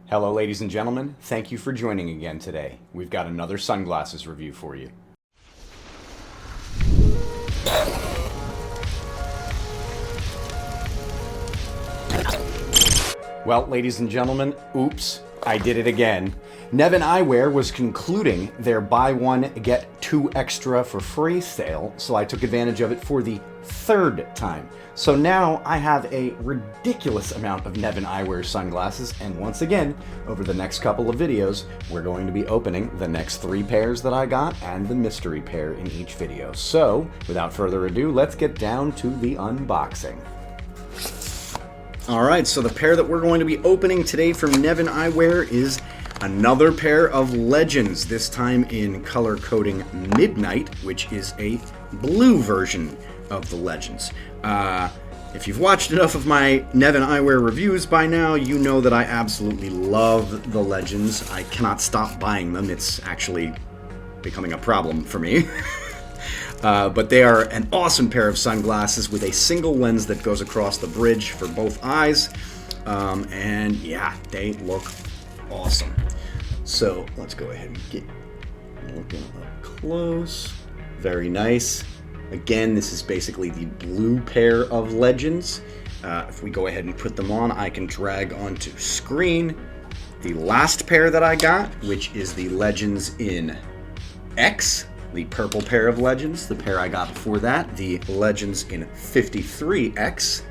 Hello ladies and gentlemen, thank you for joining again today. We've got another sunglasses review for you. Well, ladies and gentlemen, oops, I did it again. Nevin Eyewear was concluding their buy one, get two extra for free sale, so I took advantage of it for the third time. So now I have a ridiculous amount of Nevin Eyewear sunglasses, and once again, over the next couple of videos, we're going to be opening the next 3 pairs that I got and the mystery pair in each video. So, without further ado, let's get down to the unboxing. Alright, so the pair that we're going to be opening today from Nevin Eyewear is another pair of Legends, this time in color coding Midnight, which is a blue version of the Legends. If you've watched enough of my Nevin Eyewear reviews by now, you know that I absolutely love the Legends. I cannot stop buying them. It's actually becoming a problem for me. But they are an awesome pair of sunglasses with a single lens that goes across the bridge for both eyes. And yeah, they look awesome. So let's go ahead and get looking up close. Very nice. Again, this is basically the blue pair of Legends. If we go ahead and put them on, I can drag onto screen the last pair that I got, which is the Legends in X, the purple pair of Legends. The pair I got before that, the Legends in 53X.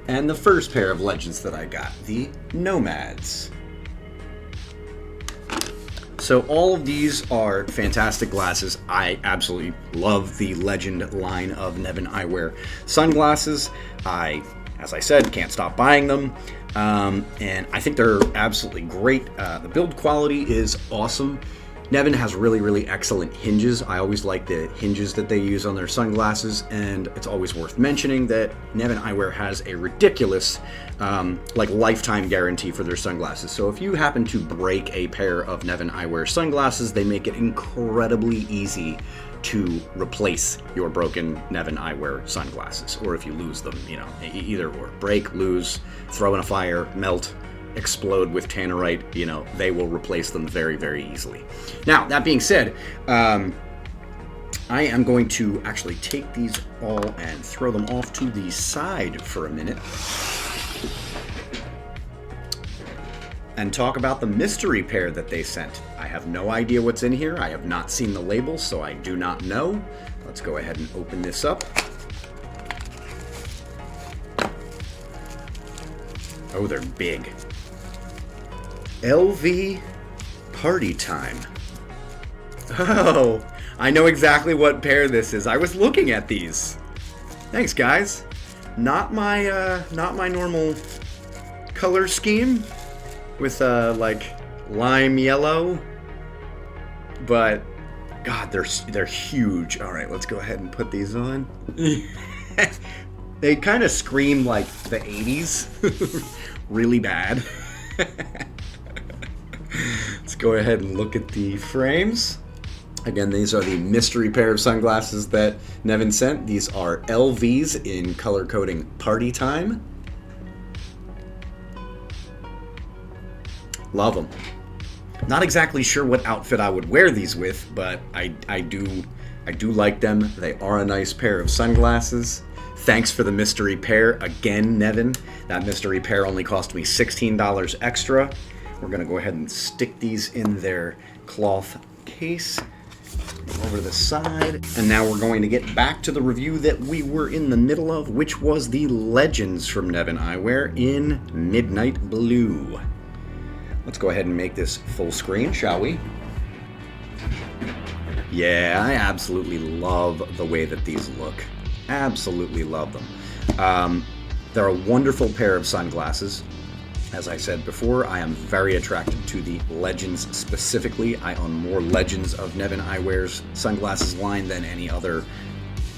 And the first pair of Legends that I got, the Nomads. So all of these are fantastic glasses. I absolutely love the Legend line of Nevin Eyewear sunglasses. As I said, can't stop buying them. And I think they're absolutely great. The build quality is awesome. Nevin has really excellent hinges. I always like the hinges that they use on their sunglasses, and it's always worth mentioning that Nevin Eyewear has a ridiculous lifetime guarantee for their sunglasses. So if you happen to break a pair of Nevin Eyewear sunglasses, they make it incredibly easy to replace your broken Nevin Eyewear sunglasses. Or if you lose them, you know, either or. Break, lose, throw in a fire, melt, explode with tannerite, you know, they will replace them very easily. Now, that being said, I am going to actually take these all and throw them off to the side for a minute and talk about the mystery pair that they sent. I have no idea what's in here. I have not seen the label, so I do not know. Let's go ahead and open this up. Oh, they're big. LV Party Time. Oh, I know exactly what pair this is. I was looking at these. Thanks, guys. Not my normal color scheme with like lime yellow, but God, they're huge. All right, let's go ahead and put these on. They kind of scream like the 80s. Really bad. Let's go ahead and look at the frames. Again, these are the mystery pair of sunglasses that Nevin sent. These are LVs in color coding Party Time. Love them. Not exactly sure what outfit I would wear these with, but I do like them. They are a nice pair of sunglasses. Thanks for the mystery pair again, Nevin. That mystery pair only cost me $16 extra. We're gonna go ahead and stick these in their cloth case over to the side. And now we're going to get back to the review that we were in the middle of, which was the Legends from Nevin Eyewear in Midnight Blue. Let's go ahead and make this full screen, shall we? Yeah, I absolutely love the way that these look. Absolutely love them. They're a wonderful pair of sunglasses. As I said before, I am very attracted to the Legends specifically. I own more Legends of Nevin Eyewear's sunglasses line than any other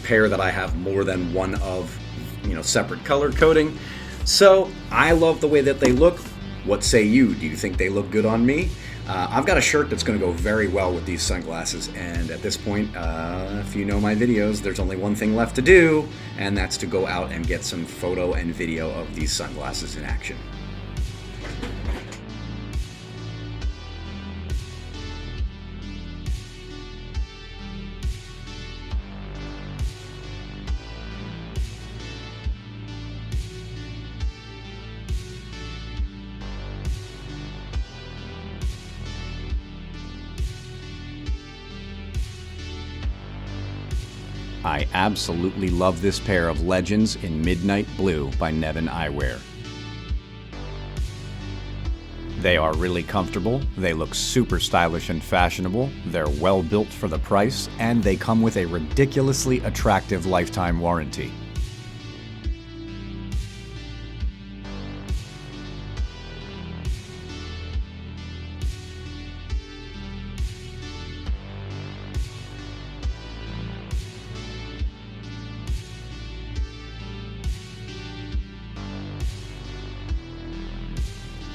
pair that I have more than one of, you know, separate color coding. So I love the way that they look. What say you? Do you think they look good on me? I've got a shirt that's going to go very well with these sunglasses, and at this point, if you know my videos, there's only one thing left to do, and that's to go out and get some photo and video of these sunglasses in action. I absolutely love this pair of Legends in Midnight Blue by Nevin Eyewear. They are really comfortable, they look super stylish and fashionable, they're well built for the price, and they come with a ridiculously attractive lifetime warranty.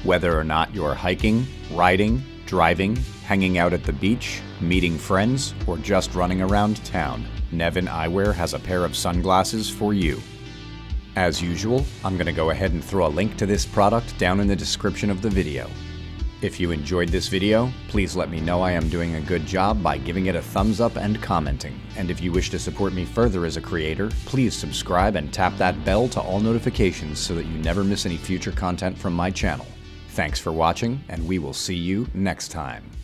Whether or not you're hiking, riding, driving, hanging out at the beach, meeting friends, or just running around town, Nevin Eyewear has a pair of sunglasses for you. As usual, I'm going to go ahead and throw a link to this product down in the description of the video. If you enjoyed this video, please let me know I am doing a good job by giving it a thumbs up and commenting. And if you wish to support me further as a creator, please subscribe and tap that bell to all notifications so that you never miss any future content from my channel. Thanks for watching, and we will see you next time.